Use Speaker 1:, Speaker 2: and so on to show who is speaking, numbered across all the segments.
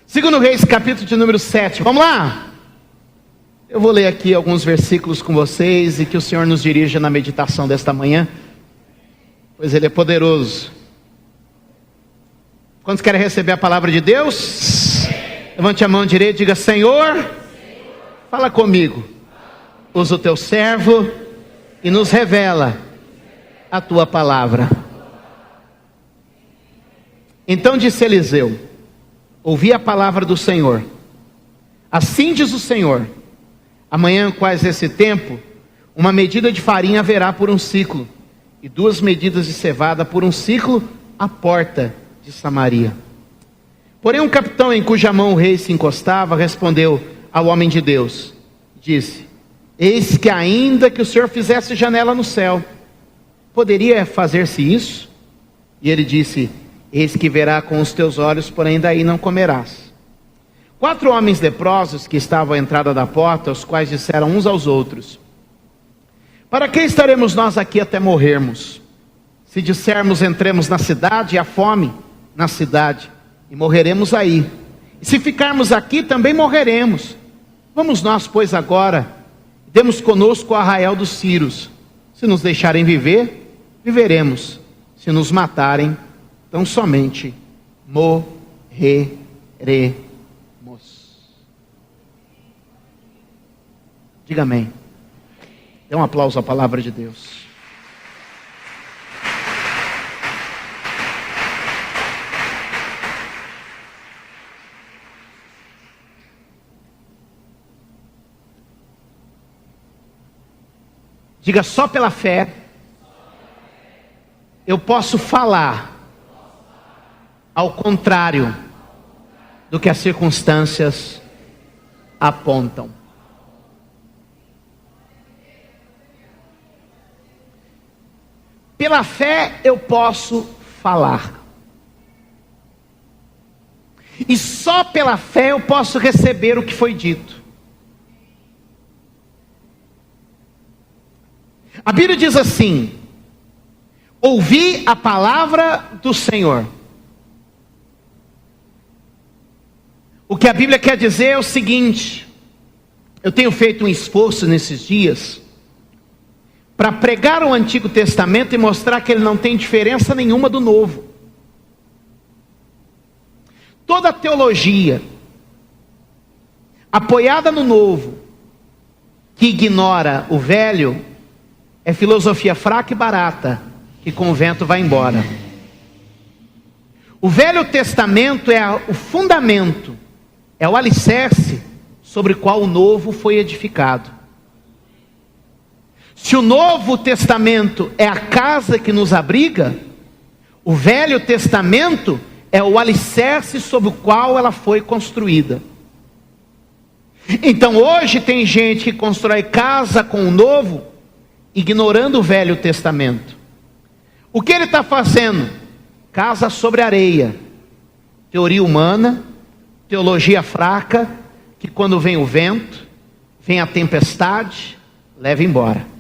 Speaker 1: Segundo Reis, capítulo de número 7. Vamos lá? Eu vou ler aqui alguns versículos com vocês e que o Senhor nos dirija na meditação desta manhã, pois Ele é poderoso. Quantos querem receber a palavra de Deus? Levante a mão direita e diga: Senhor, fala comigo. Usa o teu servo e nos revela a tua palavra. Então disse Eliseu: ouvi a palavra do Senhor. Assim diz o Senhor: amanhã, quase esse tempo, uma medida de farinha haverá por um ciclo, e 2 medidas de cevada por um ciclo à porta de Samaria. Porém um capitão em cuja mão o rei se encostava respondeu ao homem de Deus, disse: eis que ainda que o Senhor fizesse janela no céu, poderia fazer-se isso? E ele disse: eis que verá com os teus olhos, porém daí não comerás. 4 homens leprosos que estavam à entrada da porta, os quais disseram uns aos outros: para que estaremos nós aqui até morrermos? Se dissermos entremos na cidade, há fome na cidade, e morreremos aí. E se ficarmos aqui, também morreremos. Vamos nós, pois, agora, demos conosco o arraial dos Círios. Se nos deixarem viver, viveremos. Se nos matarem, tão somente morreremos. Diga amém. Dê um aplauso à palavra de Deus. Diga: só pela fé eu posso falar ao contrário do que as circunstâncias apontam. Pela fé eu posso falar. E só pela fé eu posso receber o que foi dito. A Bíblia diz assim: ouvi a palavra do Senhor. O que a Bíblia quer dizer é o seguinte: eu tenho feito um esforço nesses dias para pregar o Antigo Testamento e mostrar que ele não tem diferença nenhuma do Novo. Toda a teologia apoiada no Novo, que ignora o Velho, é filosofia fraca e barata, que com o vento vai embora. O Velho Testamento é o fundamento, é o alicerce sobre o qual o Novo foi edificado. Se o Novo Testamento é a casa que nos abriga, o Velho Testamento é o alicerce sobre o qual ela foi construída. Então hoje tem gente que constrói casa com o Novo, ignorando o Velho Testamento. O que ele está fazendo? Casa sobre areia. Teoria humana, teologia fraca, que quando vem o vento, vem a tempestade, leva embora.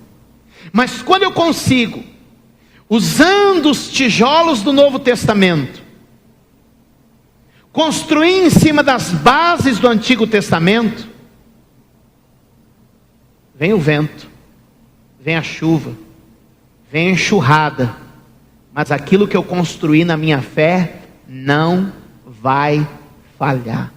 Speaker 1: Mas quando eu consigo, usando os tijolos do Novo Testamento, construir em cima das bases do Antigo Testamento, vem o vento, vem a chuva, vem a enxurrada, mas aquilo que eu construí na minha fé não vai falhar.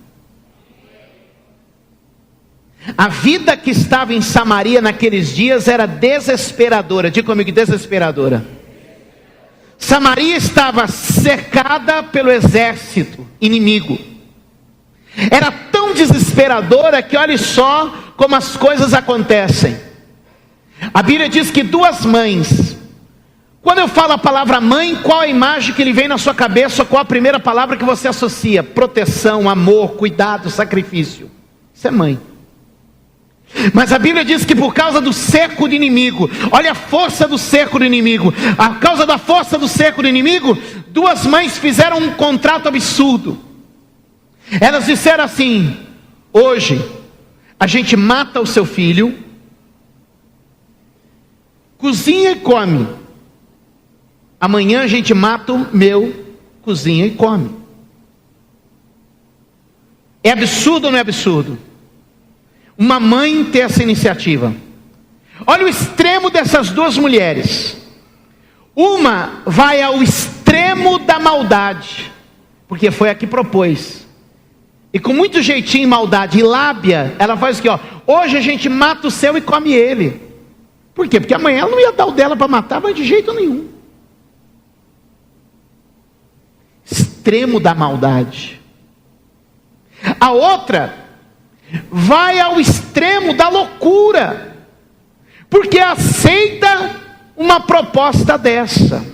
Speaker 1: A vida que estava em Samaria naqueles dias era desesperadora. Diga comigo: desesperadora. Samaria estava cercada pelo exército inimigo. Era tão desesperadora que olhe só como as coisas acontecem. A Bíblia diz que 2 mães. Quando eu falo a palavra mãe, qual a imagem que lhe vem na sua cabeça? Qual a primeira palavra que você associa? Proteção, amor, cuidado, sacrifício. Isso é mãe. Mas a Bíblia diz que por causa do cerco do inimigo, olha a força do cerco do inimigo, a causa da força do cerco do inimigo, 2 mães fizeram um contrato absurdo. Elas disseram assim: hoje a gente mata o seu filho, cozinha e come. Amanhã a gente mata o meu, cozinha e come. É absurdo ou não é absurdo? Uma mãe ter essa iniciativa. Olha o extremo dessas duas mulheres. Uma vai ao extremo da maldade, porque foi a que propôs. E com muito jeitinho, maldade e lábia, ela faz o quê? Hoje a gente mata o seu e come ele. Por quê? Porque amanhã ela não ia dar o dela para matar, mas de jeito nenhum. Extremo da maldade. A outra vai ao extremo da loucura, porque aceita uma proposta dessa.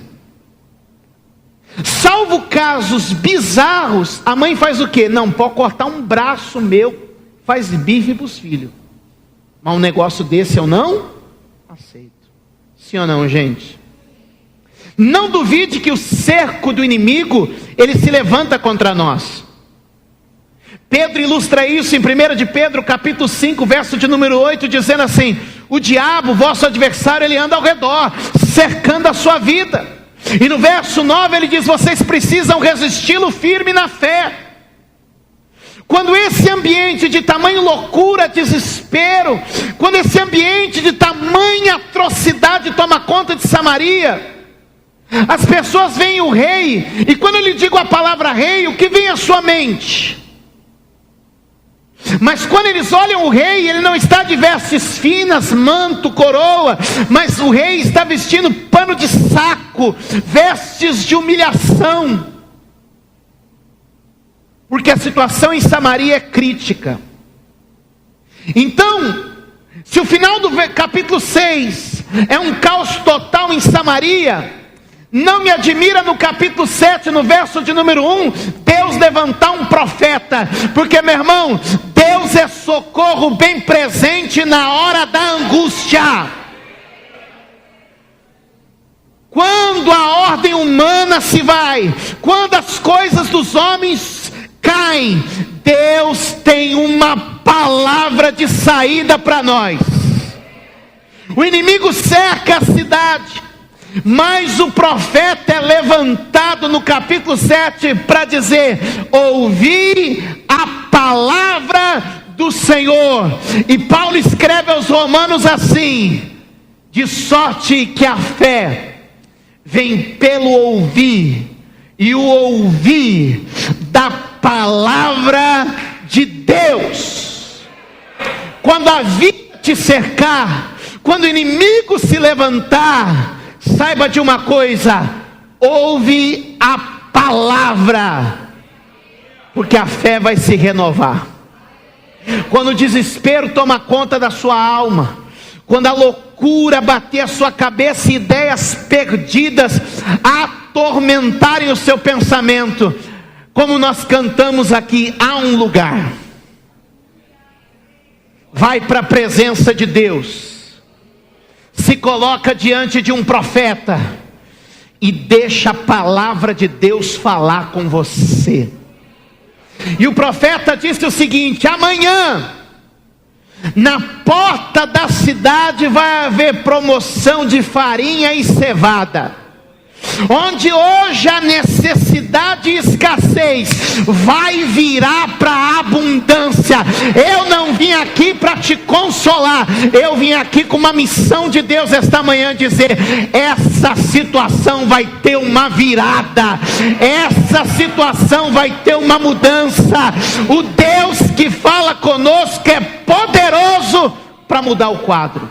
Speaker 1: Salvo casos bizarros, a mãe faz o quê? Não, pode cortar um braço meu, faz bife para os filhos. Mas um negócio desse eu não aceito. Sim ou não, gente? Não duvide que o cerco do inimigo, ele se levanta contra nós. Pedro ilustra isso em 1 de Pedro, capítulo 5, verso de número 8, dizendo assim: o diabo, vosso adversário, ele anda ao redor, cercando a sua vida. E no verso 9 ele diz: vocês precisam resisti-lo firme na fé. Quando esse ambiente de tamanha loucura, desespero, quando esse ambiente de tamanha atrocidade toma conta de Samaria, as pessoas veem o rei, e quando eu lhe digo a palavra rei, o que vem à sua mente? Mas quando eles olham o rei, ele não está de vestes finas, manto, coroa, mas o rei está vestindo pano de saco, vestes de humilhação, porque a situação em Samaria é crítica. Então, se o final do capítulo 6 é um caos total em Samaria, não me admira no capítulo 7, no verso de número 1, Deus levantar um profeta, porque, meu irmão, Deus é socorro bem presente na hora da angústia. Quando a ordem humana se vai, quando as coisas dos homens caem, Deus tem uma palavra de saída para nós. O inimigo cerca a cidade, mas o profeta é levantado no capítulo 7 para dizer: ouvi a palavra do Senhor. E Paulo escreve aos Romanos assim: de sorte que a fé vem pelo ouvir, e o ouvir da palavra de Deus. Quando a vida te cercar, quando o inimigo se levantar, saiba de uma coisa: ouve a palavra, porque a fé vai se renovar. Quando o desespero toma conta da sua alma, quando a loucura bater a sua cabeça e ideias perdidas atormentarem o seu pensamento, como nós cantamos aqui, há um lugar. Vai para a presença de Deus, se coloca diante de um profeta e deixa a palavra de Deus falar com você. E o profeta disse o seguinte: amanhã, na porta da cidade vai haver promoção de farinha e cevada. Onde hoje a necessidade e escassez vai virar para abundância. Eu não vim aqui para te consolar, eu vim aqui com uma missão de Deus esta manhã, dizer: essa situação vai ter uma virada, essa situação vai ter uma mudança. O Deus que fala conosco é poderoso para mudar o quadro.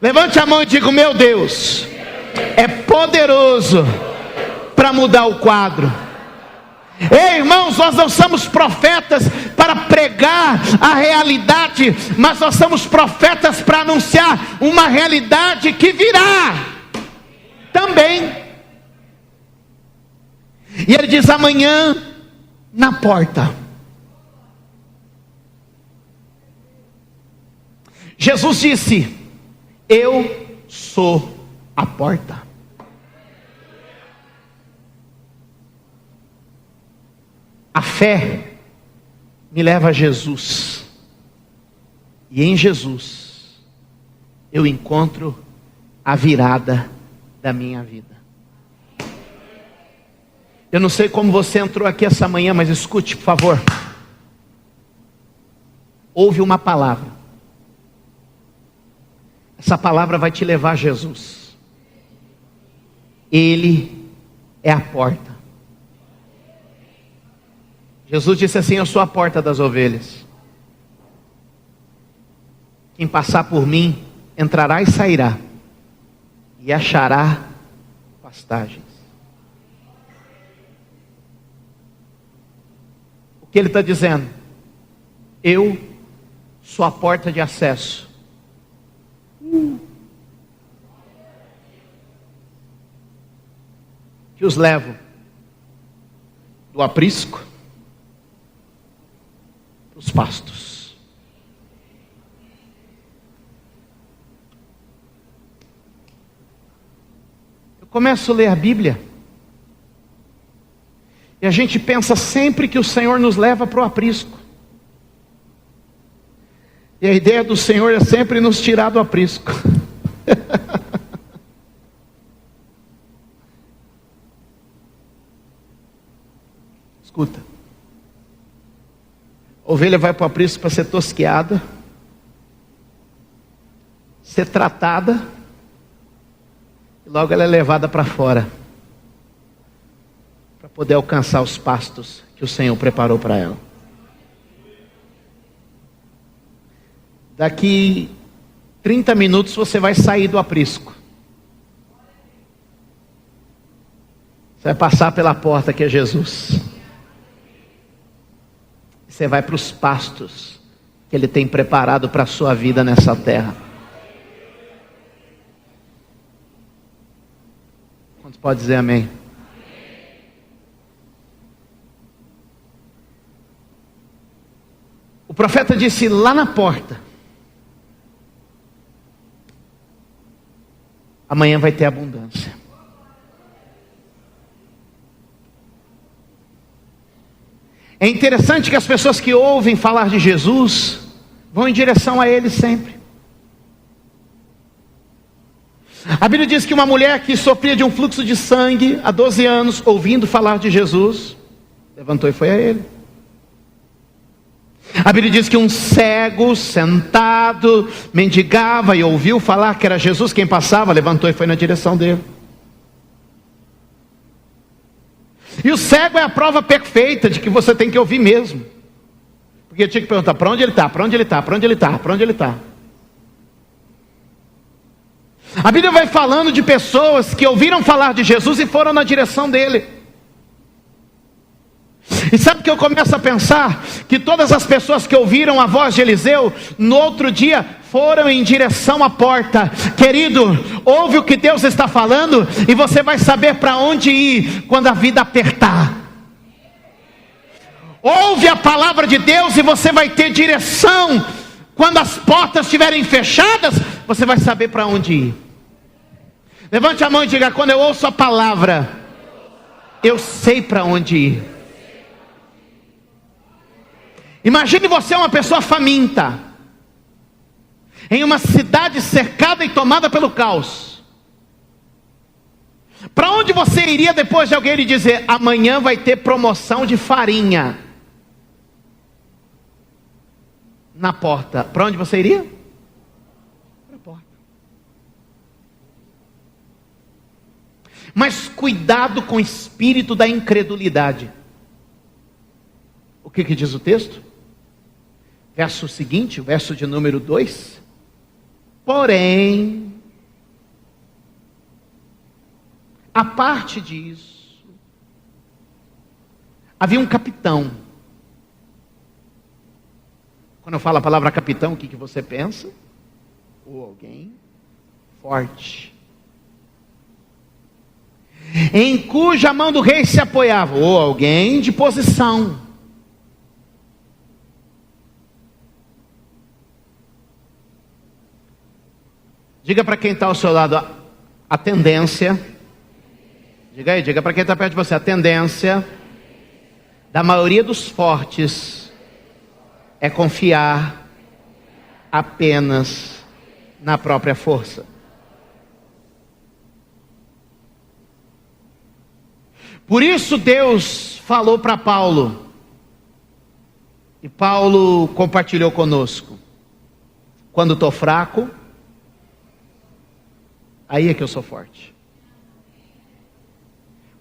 Speaker 1: Levante a mão e diga: meu Deus é poderoso para mudar o quadro. Ei, irmãos, nós não somos profetas para pregar a realidade, mas nós somos profetas para anunciar uma realidade que virá também. E ele diz: amanhã na porta. Jesus disse: eu sou a porta. A fé me leva a Jesus, e em Jesus eu encontro a virada da minha vida. Eu não sei como você entrou aqui essa manhã, mas escute, por favor. Ouve uma palavra. Essa palavra vai te levar a Jesus. Ele é a porta. Jesus disse assim: eu sou a porta das ovelhas. Quem passar por mim, entrará e sairá, e achará pastagens. O que ele está dizendo? Eu sou a porta de acesso. Que os levo do aprisco para os pastos. Eu começo a ler a Bíblia e a gente pensa sempre que o Senhor nos leva para o aprisco. E a ideia do Senhor é sempre nos tirar do aprisco. Escuta. A ovelha vai para o aprisco para ser tosqueada, ser tratada, e logo ela é levada para fora, para poder alcançar os pastos que o Senhor preparou para ela. Daqui 30 minutos você vai sair do aprisco. Você vai passar pela porta que é Jesus. Você vai para os pastos que Ele tem preparado para a sua vida nessa terra. Quantos podem dizer amém? O profeta disse lá na porta: amanhã vai ter abundância. É interessante que as pessoas que ouvem falar de Jesus vão em direção a Ele sempre. A Bíblia diz que uma mulher que sofria de um fluxo de sangue há 12 anos, ouvindo falar de Jesus, levantou e foi a Ele. A Bíblia diz que um cego sentado mendigava e ouviu falar que era Jesus quem passava, levantou e foi na direção dele. E o cego é a prova perfeita de que você tem que ouvir mesmo. Porque eu tinha que perguntar: para onde ele está? Para onde ele está? Para onde ele está? Para onde ele está? A Bíblia vai falando de pessoas que ouviram falar de Jesus e foram na direção dele. E sabe o que eu começo a pensar? Que todas as pessoas que ouviram a voz de Eliseu, no outro dia, foram em direção à porta. Querido, ouve o que Deus está falando, e você vai saber para onde ir quando a vida apertar. Ouve a palavra de Deus e você vai ter direção. Quando as portas estiverem fechadas, você vai saber para onde ir. Levante a mão e diga: quando eu ouço a palavra, eu sei para onde ir. Imagine você uma pessoa faminta, em uma cidade cercada e tomada pelo caos. Para onde você iria depois de alguém lhe dizer: amanhã vai ter promoção de farinha na porta? Para onde você iria? Para a porta. Mas cuidado com o espírito da incredulidade. O que diz o texto? Verso seguinte, o verso de número 2. Porém, a parte disso, havia um capitão. Quando eu falo a palavra capitão, o que você pensa? Ou alguém forte, em cuja mão do rei se apoiava, ou alguém de posição. Diga para quem está ao seu lado: a tendência, diga para quem está perto de você: a tendência da maioria dos fortes é confiar apenas na própria força. Por isso Deus falou para Paulo, e Paulo compartilhou conosco: quando estou fraco, aí é que eu sou forte.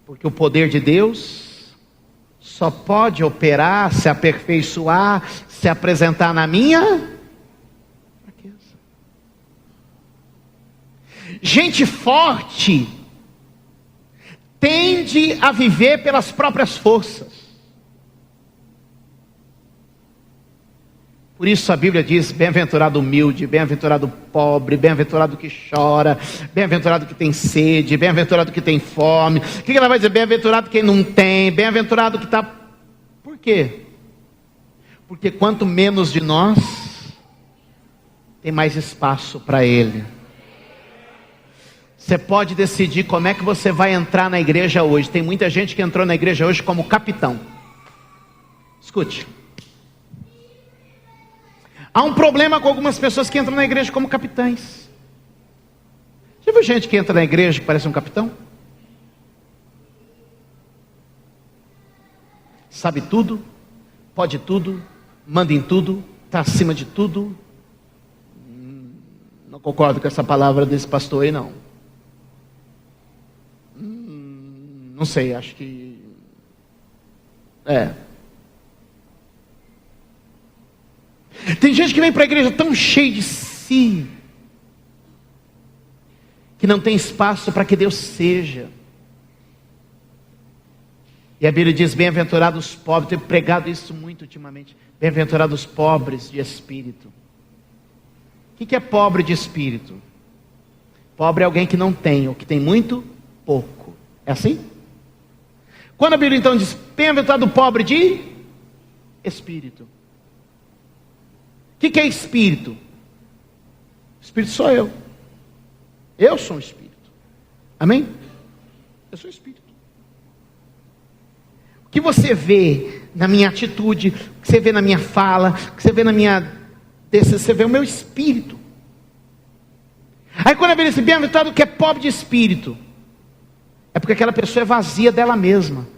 Speaker 1: Porque o poder de Deus só pode operar, se aperfeiçoar, se apresentar na minha fraqueza. Gente forte tende a viver pelas próprias forças. Por isso a Bíblia diz: bem-aventurado o humilde, bem-aventurado o pobre, bem-aventurado o que chora, bem-aventurado o que tem sede, bem-aventurado o que tem fome. O que ela vai dizer? Bem-aventurado quem não tem, bem-aventurado que está... Por quê? Porque quanto menos de nós, tem mais espaço para Ele. Você pode decidir como é que você vai entrar na igreja hoje. Tem muita gente que entrou na igreja hoje como capitão. Escute. Há um problema com algumas pessoas que entram na igreja como capitães. Já viu gente que entra na igreja que parece um capitão? Sabe tudo, pode tudo, manda em tudo, está acima de tudo. Não concordo com essa palavra desse pastor aí, não. Não sei, acho que... Tem gente que vem para a igreja tão cheio de si, que não tem espaço para que Deus seja. E a Bíblia diz: bem-aventurados os pobres. Tenho pregado isso muito ultimamente. Bem-aventurados os pobres de espírito. O que é pobre de espírito? Pobre é alguém que não tem, ou que tem muito pouco. É assim? Quando a Bíblia então diz: bem-aventurado o pobre de espírito. O que é espírito? Espírito sou eu. Eu sou um espírito. Amém? Eu sou espírito. O que você vê na minha atitude, o que você vê na minha fala, o que você vê na minha... Você vê o meu espírito. Aí quando a Bíblia diz: bem-aventurado que é pobre de espírito, é porque aquela pessoa é vazia dela mesma.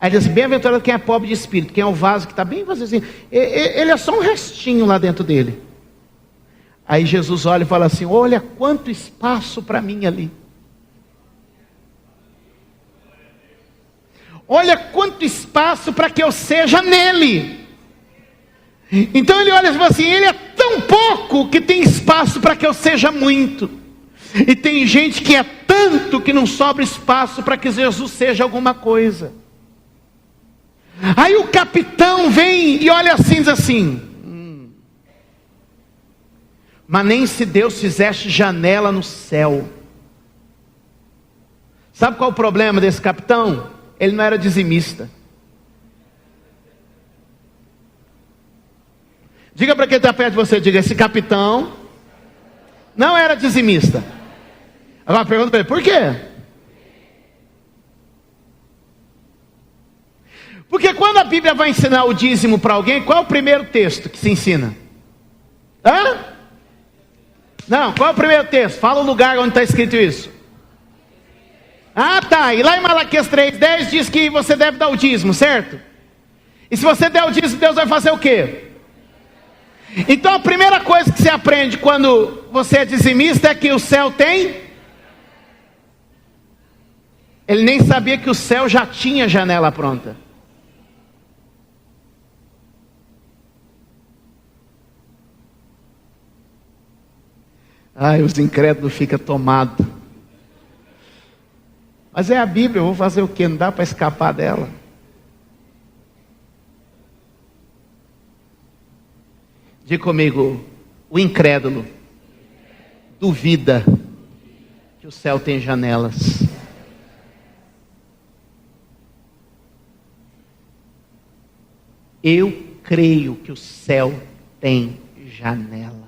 Speaker 1: Aí diz: bem-aventurado quem é pobre de espírito. Quem é o vaso que está bem vaziozinho, ele é só um restinho lá dentro dele. Aí Jesus olha e fala assim: olha quanto espaço para mim ali. Olha quanto espaço para que eu seja nele. Então ele olha e fala assim: ele é tão pouco que tem espaço para que eu seja muito. E tem gente que é tanto que não sobra espaço para que Jesus seja alguma coisa. Aí o capitão vem e olha assim e diz assim: mas nem se Deus fizesse janela no céu. Sabe qual é o problema desse capitão? Ele não era dizimista. Diga para quem está perto de você, diga: esse capitão não era dizimista. Agora pergunta para ele: por quê? Porque quando a Bíblia vai ensinar o dízimo para alguém, qual é o primeiro texto que se ensina? Não, qual é o primeiro texto? Fala o lugar onde está escrito isso. Tá, e lá em Malaquias 3:10 diz que você deve dar o dízimo, certo? E se você der o dízimo, Deus vai fazer o quê? Então a primeira coisa que você aprende quando você é dizimista é que o céu tem... Ele nem sabia que o céu já tinha janela pronta. Ai, os incrédulos ficam tomados. Mas é a Bíblia, eu vou fazer o quê? Não dá para escapar dela. Diga comigo: o incrédulo duvida que o céu tem janelas. Eu creio que o céu tem janelas.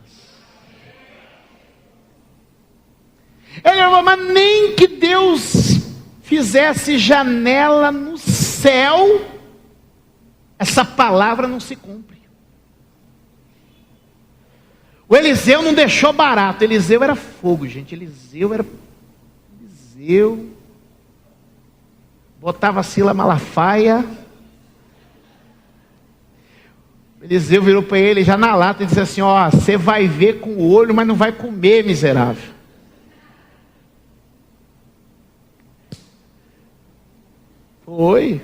Speaker 1: Ele falou: mas nem que Deus fizesse janela no céu, essa palavra não se cumpre. O Eliseu não deixou barato. Eliseu era fogo, gente. Eliseu. botava Sila Malafaia. Eliseu virou para ele já na lata e disse assim: ó, você vai ver com o olho, mas não vai comer, miserável. Foi.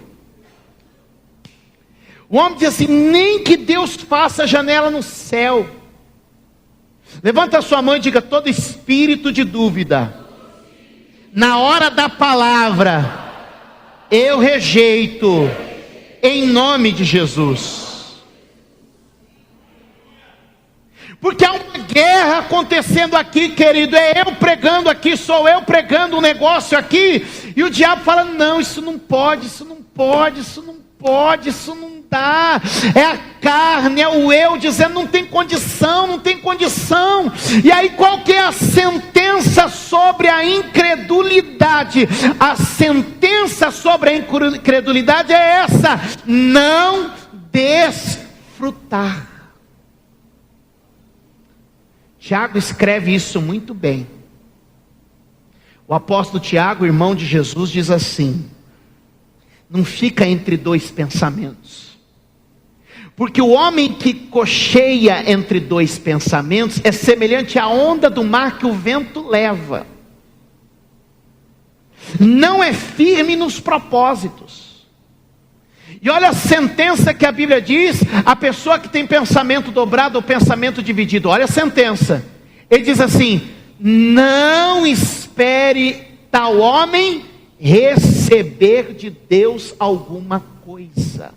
Speaker 1: O homem diz assim: nem que Deus faça janela no céu. Levanta a sua mão e diga: todo espírito de dúvida, na hora da palavra, eu rejeito, em nome de Jesus. Porque há uma guerra acontecendo aqui, querido. É eu pregando aqui, sou eu pregando um negócio aqui, e o diabo fala: não, isso não pode, isso não pode, isso não pode, isso não dá. É a carne, é o eu dizendo: não tem condição, não tem condição. E aí qual que é a sentença sobre a incredulidade? A sentença sobre a incredulidade é essa: não desfrutar. Tiago escreve isso muito bem. O apóstolo Tiago, irmão de Jesus, diz assim: não fica entre dois pensamentos. Porque o homem que cocheia entre dois pensamentos é semelhante à onda do mar que o vento leva. Não é firme nos propósitos. E olha a sentença que a Bíblia diz: a pessoa que tem pensamento dobrado ou pensamento dividido. Olha a sentença. Ele diz assim: não espere tal homem receber de Deus alguma coisa.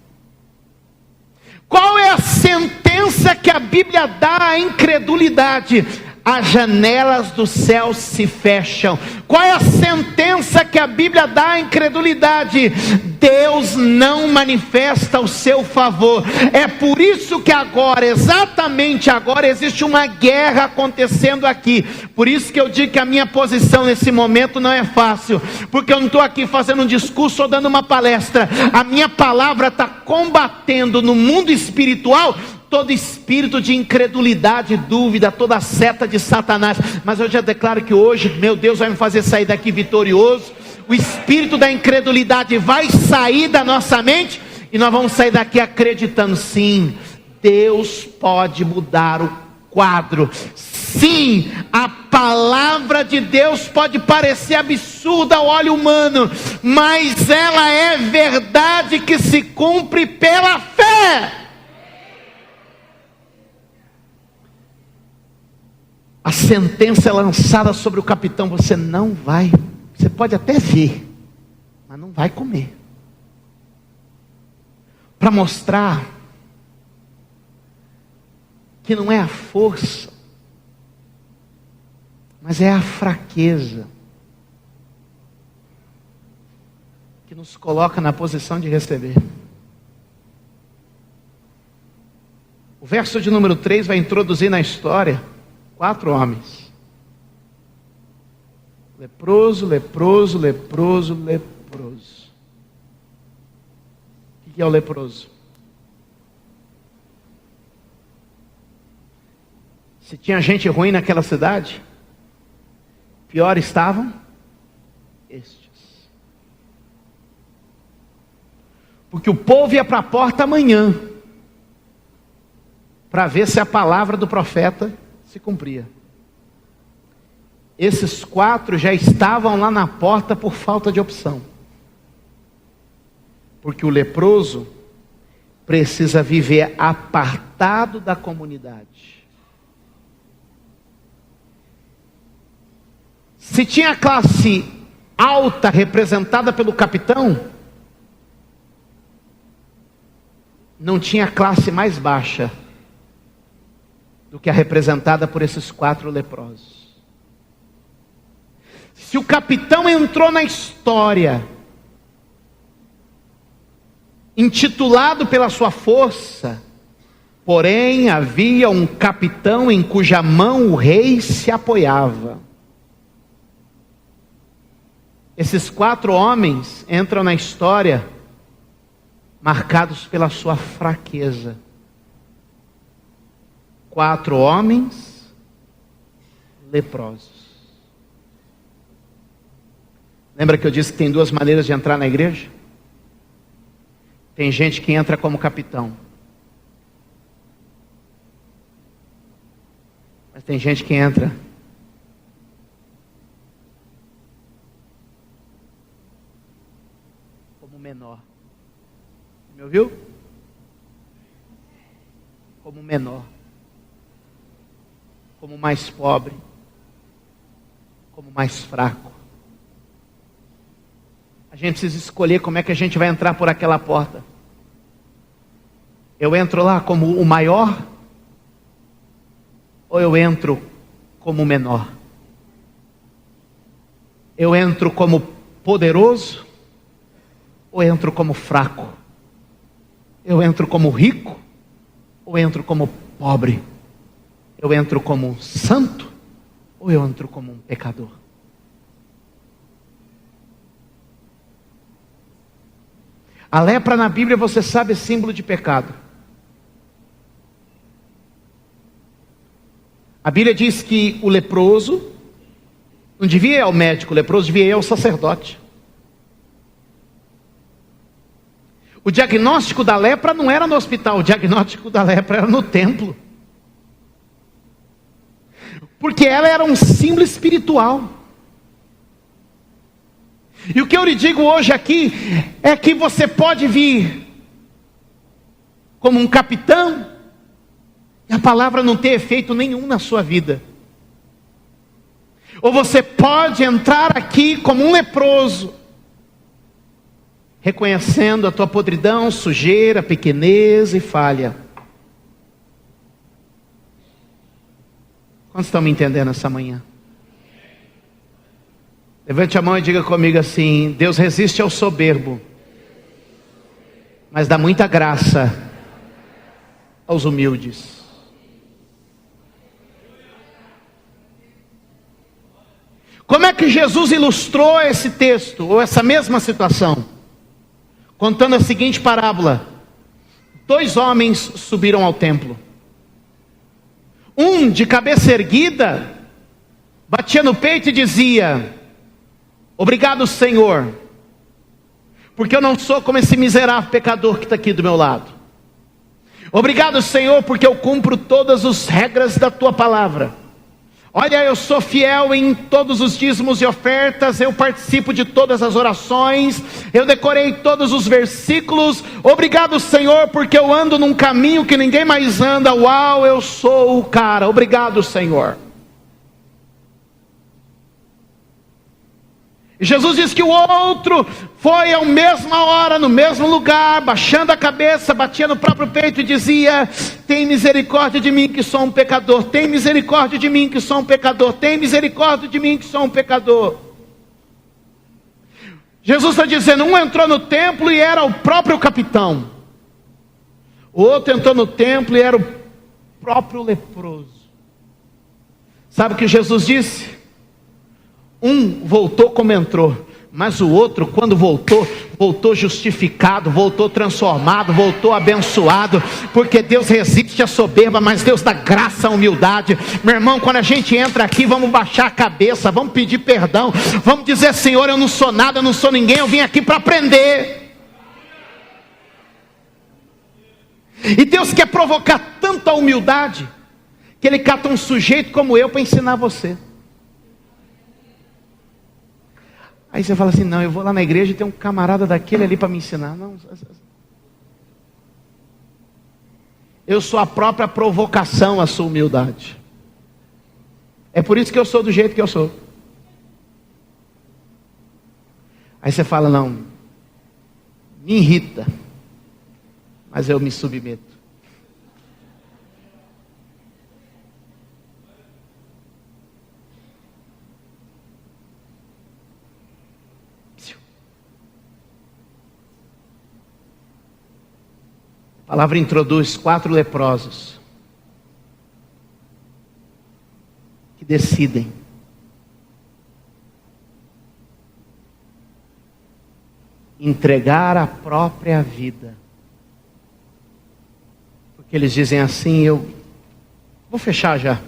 Speaker 1: Qual é a sentença que a Bíblia dá à incredulidade? As janelas do céu se fecham. Qual é a sentença que a Bíblia dá à incredulidade? Deus não manifesta o seu favor. É por isso que agora, exatamente agora, existe uma guerra acontecendo aqui. Por isso que eu digo que a minha posição nesse momento não é fácil, porque eu não estou aqui fazendo um discurso ou dando uma palestra. A minha palavra está combatendo no mundo espiritual todo espírito de incredulidade, dúvida, toda seta de Satanás. Mas eu já declaro que hoje, meu Deus vai me fazer sair daqui vitorioso. O espírito da incredulidade vai sair da nossa mente, e nós vamos sair daqui acreditando: sim, Deus pode mudar o quadro. Sim, a palavra de Deus pode parecer absurda ao olho humano, mas ela é verdade que se cumpre pela fé. A sentença é lançada sobre o capitão: você não vai, você pode até ver, mas não vai comer. Para mostrar que não é a força, mas é a fraqueza que nos coloca na posição de receber. O verso de número 3 vai introduzir na história 4 homens: leproso, leproso, leproso, leproso. O que é o leproso? Se tinha gente ruim naquela cidade, pior estavam estes. Porque o povo ia para a porta amanhã para ver se a palavra do profeta se cumpria. Esses 4 já estavam lá na porta por falta de opção. Porque o leproso precisa viver apartado da comunidade. Se tinha a classe alta representada pelo capitão, não tinha a classe mais baixa do que a representada por esses 4 leprosos. Se o capitão entrou na história intitulado pela sua força, porém havia um capitão em cuja mão o rei se apoiava. Esses 4 homens entram na história marcados pela sua fraqueza. 4 homens leprosos. Lembra que eu disse que tem duas maneiras de entrar na igreja? Tem gente que entra como capitão. Mas tem gente que entra como menor. Me ouviu? Como menor. Como mais pobre. Como mais fraco. A gente precisa escolher como é que a gente vai entrar por aquela porta. Eu entro lá como o maior, ou eu entro como o menor? Eu entro como poderoso, ou entro como fraco? Eu entro como rico, ou entro como pobre? Eu entro como santo, ou eu entro como um pecador? A lepra na Bíblia, você sabe, é símbolo de pecado. A Bíblia diz que o leproso não devia ir ao médico, o leproso devia ir ao sacerdote. O diagnóstico da lepra não era no hospital, o diagnóstico da lepra era no templo. Porque ela era um símbolo espiritual. E o que eu lhe digo hoje aqui é que você pode vir como um capitão e a palavra não ter efeito nenhum na sua vida. Ou você pode entrar aqui como um leproso, reconhecendo a tua podridão, sujeira, pequenez e falha. Quantos estão me entendendo essa manhã? Levante a mão e diga comigo assim: Deus resiste ao soberbo, mas dá muita graça aos humildes. Como é que Jesus ilustrou esse texto, ou essa mesma situação? Contando a seguinte parábola: 2 homens subiram ao templo. Um de cabeça erguida, batia no peito e dizia: obrigado, Senhor, porque eu não sou como esse miserável pecador que está aqui do meu lado. Obrigado, Senhor, porque eu cumpro todas as regras da tua palavra. Olha, eu sou fiel em todos os dízimos e ofertas, eu participo de todas as orações, eu decorei todos os versículos. Obrigado, Senhor, porque eu ando num caminho que ninguém mais anda. Uau, eu sou o cara. Obrigado, Senhor. E Jesus diz que o outro foi à mesma hora, no mesmo lugar, baixando a cabeça, batia no próprio peito e dizia: tem misericórdia de mim que sou um pecador, tem misericórdia de mim que sou um pecador, tem misericórdia de mim que sou um pecador. Jesus está dizendo: um entrou no templo e era o próprio capitão, o outro entrou no templo e era o próprio leproso. Sabe o que Jesus disse? Um voltou como entrou, mas o outro, quando voltou, voltou justificado, voltou transformado, voltou abençoado, porque Deus resiste à soberba, mas Deus dá graça à humildade. Meu irmão, quando a gente entra aqui, vamos baixar a cabeça, vamos pedir perdão, vamos dizer: Senhor, eu não sou nada, eu não sou ninguém, eu vim aqui para aprender. E Deus quer provocar tanta humildade, que Ele cata um sujeito como eu para ensinar você. Aí você fala assim: não, eu vou lá na igreja e tem um camarada daquele ali para me ensinar. Não. Eu sou a própria provocação à sua humildade. É por isso que eu sou do jeito que eu sou. Aí você fala: não, me irrita, mas eu me submeto. A palavra introduz 4 leprosos que decidem entregar a própria vida, porque eles dizem assim: eu vou fechar já,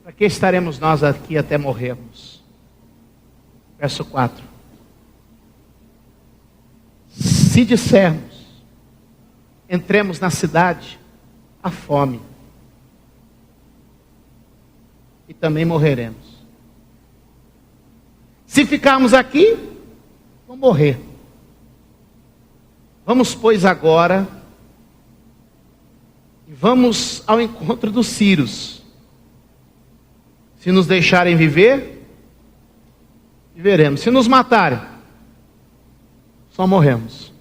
Speaker 1: para que estaremos nós aqui até morrermos? Verso 4. Se dissermos, entremos na cidade, há fome, e também morreremos. Se ficarmos aqui, vamos morrer. Vamos, pois, agora, e vamos ao encontro dos sírios. Se nos deixarem viver, viveremos. Se nos matarem, só morremos.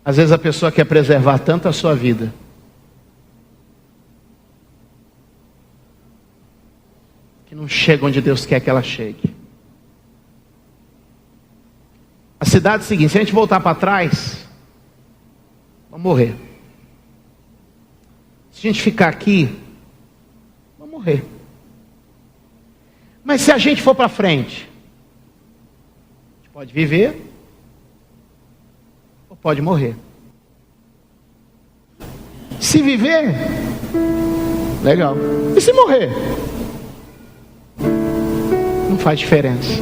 Speaker 1: Às vezes a pessoa quer preservar tanto a sua vida, que não chega onde Deus quer que ela chegue. A cidade é a seguinte: se a gente voltar para trás, vamos morrer. Se a gente ficar aqui, vamos morrer. Mas se a gente for para frente, a gente pode viver ou pode morrer. Se viver, legal. E se morrer? Não faz diferença.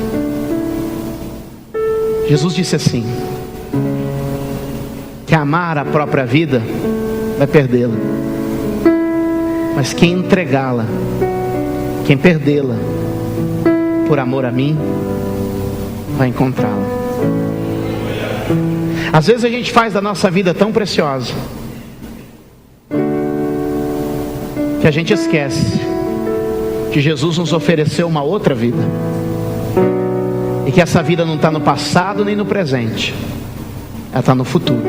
Speaker 1: Jesus disse assim, que amar a própria vida vai perdê-la, mas quem entregá-la, quem perdê-la por amor a mim, vai encontrá-la. Às vezes a gente faz da nossa vida tão preciosa que a gente esquece que Jesus nos ofereceu uma outra vida, e que essa vida não está no passado nem no presente, ela está no futuro.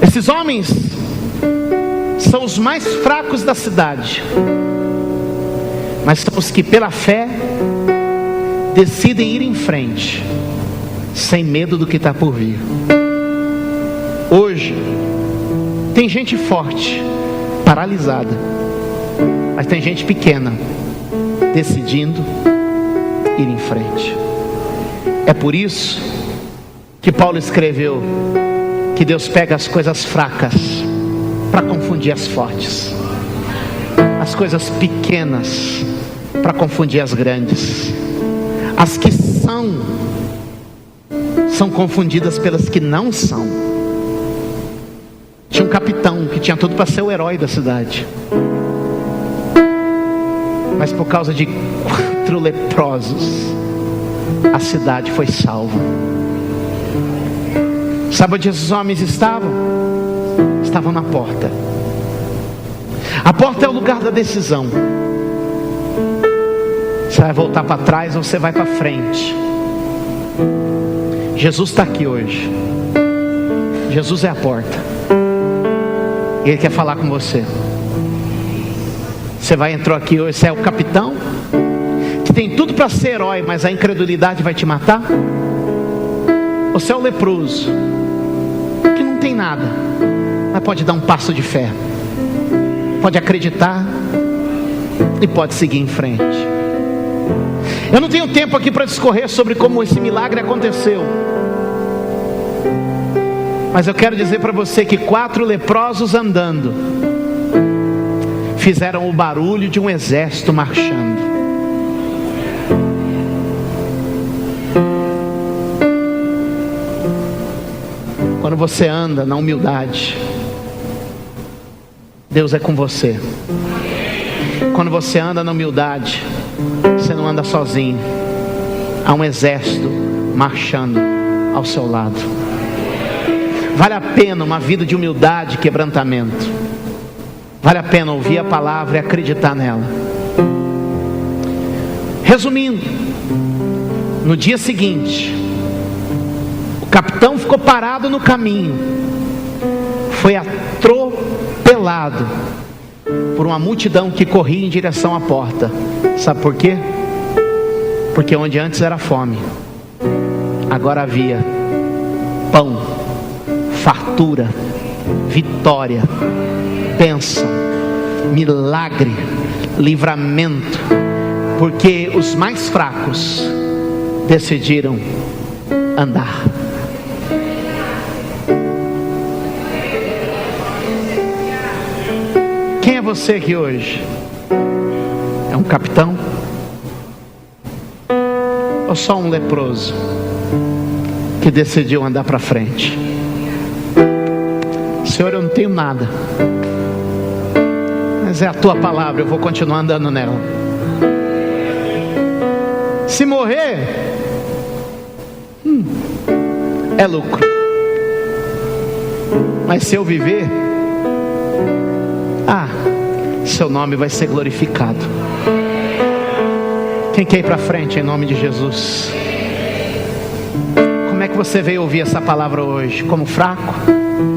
Speaker 1: Esses homens são os mais fracos da cidade, mas são os que pela fé decidem ir em frente, sem medo do que está por vir. Hoje tem gente forte, paralisada, mas tem gente pequena, decidindo ir em frente. É por isso que Paulo escreveu que Deus pega as coisas fracas para confundir as fortes, as coisas pequenas para confundir as grandes. As que são confundidas pelas que não são. Tinha um capitão que tinha tudo para ser o herói da cidade, mas por causa de 4 leprosos, a cidade foi salva. Sabe onde esses homens estavam? Estavam na porta. A porta é o lugar da decisão. Você vai voltar para trás ou você vai para frente? Jesus está aqui hoje. Jesus é a porta. Ele quer falar com você. Você entrou aqui hoje, você é o capitão que tem tudo para ser herói, mas a incredulidade vai te matar? Ou você é o leproso que não tem nada, mas pode dar um passo de fé, pode acreditar e pode seguir em frente? Eu não tenho tempo aqui para discorrer sobre como esse milagre aconteceu, mas eu quero dizer para você que 4 leprosos andando fizeram o barulho de um exército marchando. Quando você anda na humildade, Deus é com você. Quando você anda na humildade, você não anda sozinho. Há um exército marchando ao seu lado. Vale a pena uma vida de humildade e quebrantamento. Vale a pena ouvir a palavra e acreditar nela. Resumindo, no dia seguinte, o capitão ficou parado no caminho, foi atropelado por uma multidão que corria em direção à porta. Sabe por quê? Porque onde antes era fome, agora havia pão, fartura, vitória, bênção, milagre, livramento, porque os mais fracos decidiram andar. Quem é você aqui hoje? É um capitão? Ou só um leproso que decidiu andar para frente? Senhor, eu não tenho nada, mas é a tua palavra, eu vou continuar andando nela. Se morrer, é lucro, mas se eu viver, seu nome vai ser glorificado. Quem quer ir para frente em nome de Jesus? Como é que você veio ouvir essa palavra hoje? Como fraco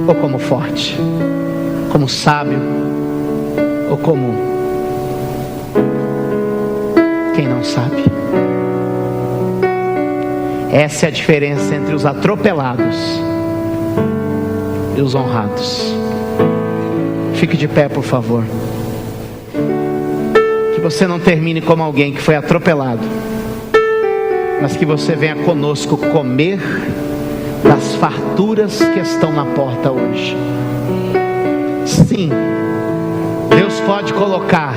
Speaker 1: ou como forte? Como sábio ou como quem não sabe? Essa é a diferença entre os atropelados e os honrados. Fique de pé, por favor. Que você não termine como alguém que foi atropelado, mas que você venha conosco comer das farturas que estão na porta hoje. Sim, Deus pode colocar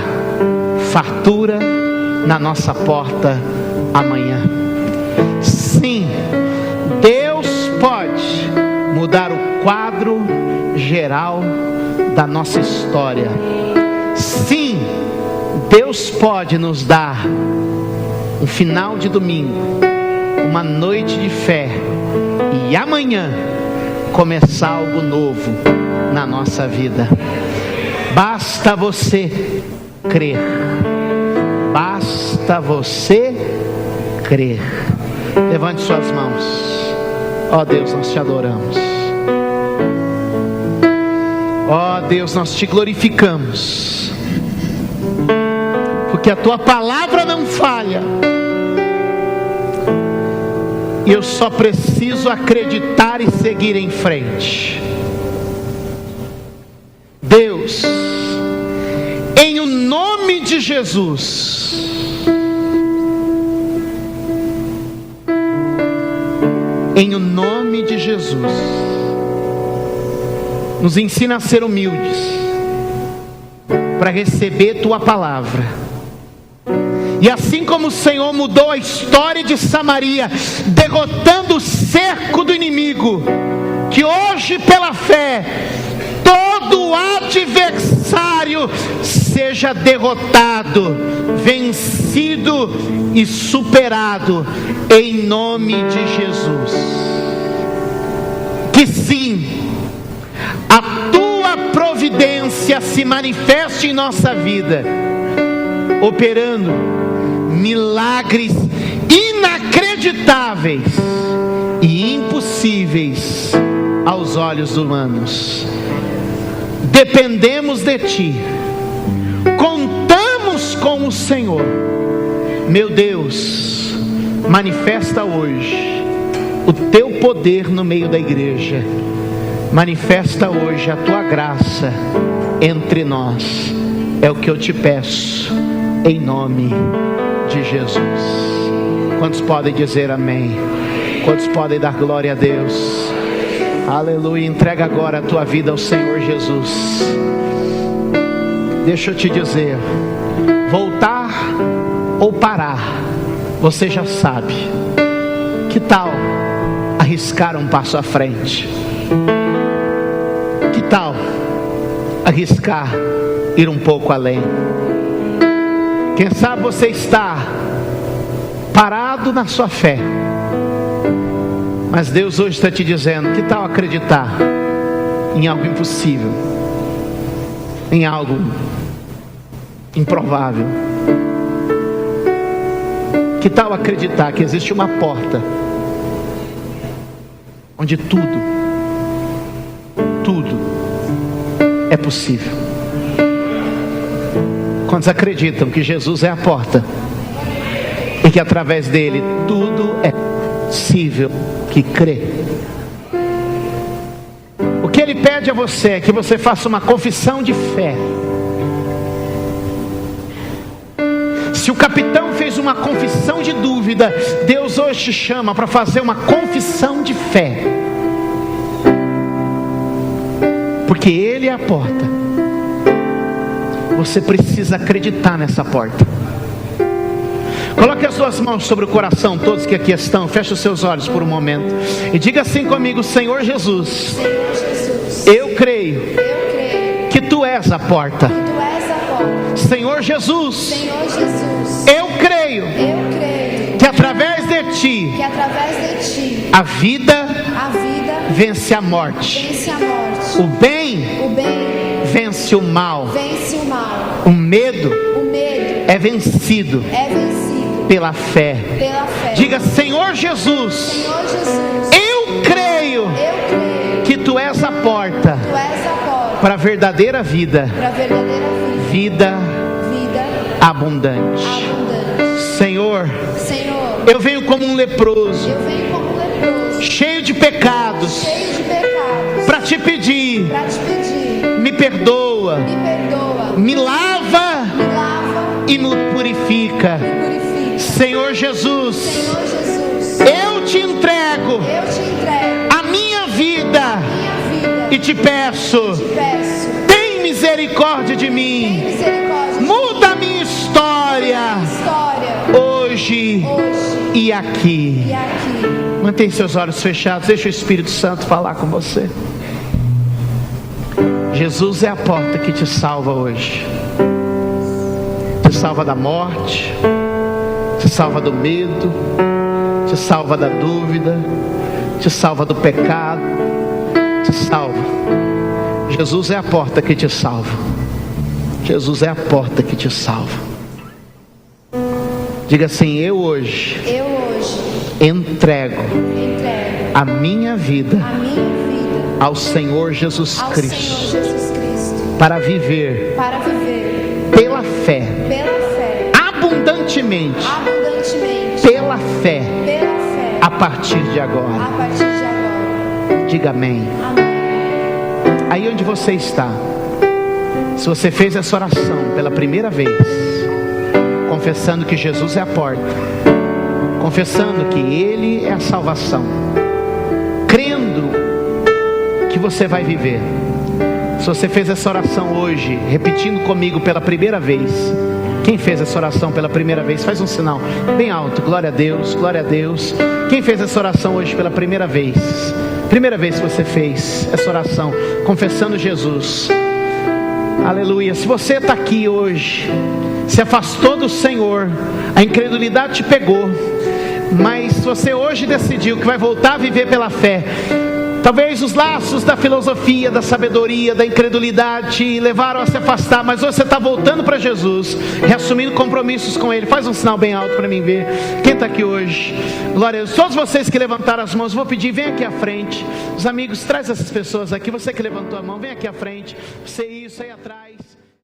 Speaker 1: fartura na nossa porta amanhã. Sim, Deus pode mudar o quadro geral da nossa história. Sim, Deus pode nos dar um final de domingo, uma noite de fé, e amanhã começar algo novo na nossa vida. Basta você crer. Basta você crer. Levante suas mãos. Ó Deus, nós te adoramos. Ó Deus, nós te glorificamos, porque a tua palavra não falha. E eu só preciso acreditar e seguir em frente. Deus, em o nome de Jesus, em o nome de Jesus, nos ensina a ser humildes para receber tua palavra. E assim como o Senhor mudou a história de Samaria, derrotando o cerco do inimigo, que hoje pela fé todo adversário seja derrotado, vencido e superado em nome de Jesus. Que sim, a tua providência se manifeste em nossa vida, operando milagres inacreditáveis e impossíveis aos olhos humanos. Dependemos de ti, contamos com o Senhor. Meu Deus, manifesta hoje o teu poder no meio da igreja. Manifesta hoje a tua graça entre nós. É o que eu te peço, em nome de Jesus. Quantos podem dizer amém? Quantos podem dar glória a Deus? Aleluia. Entrega agora a tua vida ao Senhor Jesus. Deixa eu te dizer, voltar ou parar, você já sabe. Que tal arriscar um passo à frente? Que tal arriscar ir um pouco além? Quem sabe você está parado na sua fé, mas Deus hoje está te dizendo: que tal acreditar em algo impossível, em algo improvável? Que tal acreditar que existe uma porta onde tudo é possível? Quantos acreditam que Jesus é a porta e que através dele tudo é possível? Que crê. O que ele pede a você é que você faça uma confissão de fé. Se o capitão fez uma confissão de dúvida, Deus hoje te chama para fazer uma confissão de fé, porque ele é a porta. Você precisa acreditar nessa porta. Coloque as suas mãos sobre o coração, todos que aqui estão. Feche os seus olhos por um momento e diga assim comigo: Senhor Jesus, eu creio que Tu és a porta. Senhor Jesus, eu creio que através de Ti a vida vence a morte, o bem vence o mal, o medo é vencido pela fé. Diga: Senhor Jesus, eu creio que Tu és a porta para a verdadeira vida, vida abundante. Senhor, eu venho como um leproso, cheio de pecados, para Te pedir, me perdoa, me lava e me purifica. Senhor Jesus, eu Te entrego a minha vida e Te peço, tem misericórdia de mim, muda a minha história hoje e aqui. Mantenha seus olhos fechados, deixa o Espírito Santo falar com você. Jesus é a porta que te salva hoje. Te salva da morte, te salva do medo, te salva da dúvida, te salva do pecado, te salva. Jesus é a porta que te salva. Jesus é a porta que te salva. Diga assim: eu hoje entrego a minha vida ao Senhor Jesus Cristo, para viver pela fé, abundantemente, pela fé, a partir de agora. Diga amém. Aí onde você está, se você fez essa oração pela primeira vez, confessando que Jesus é a porta, confessando que Ele é a salvação, crendo que você vai viver. Se você fez essa oração hoje, repetindo comigo pela primeira vez, quem fez essa oração pela primeira vez, faz um sinal bem alto: glória a Deus, glória a Deus. Quem fez essa oração hoje pela primeira vez que você fez essa oração, confessando Jesus, aleluia. Se você está aqui hoje, se afastou do Senhor, a incredulidade te pegou, mas você hoje decidiu que vai voltar a viver pela fé. Talvez os laços da filosofia, da sabedoria, da incredulidade te levaram a se afastar, mas hoje você está voltando para Jesus, reassumindo compromissos com Ele. Faz um sinal bem alto para mim ver quem está aqui hoje. Glória a Deus. Todos vocês que levantaram as mãos, vou pedir, vem aqui à frente. Os amigos, traz essas pessoas aqui. Você que levantou a mão, vem aqui à frente. Você isso aí atrás.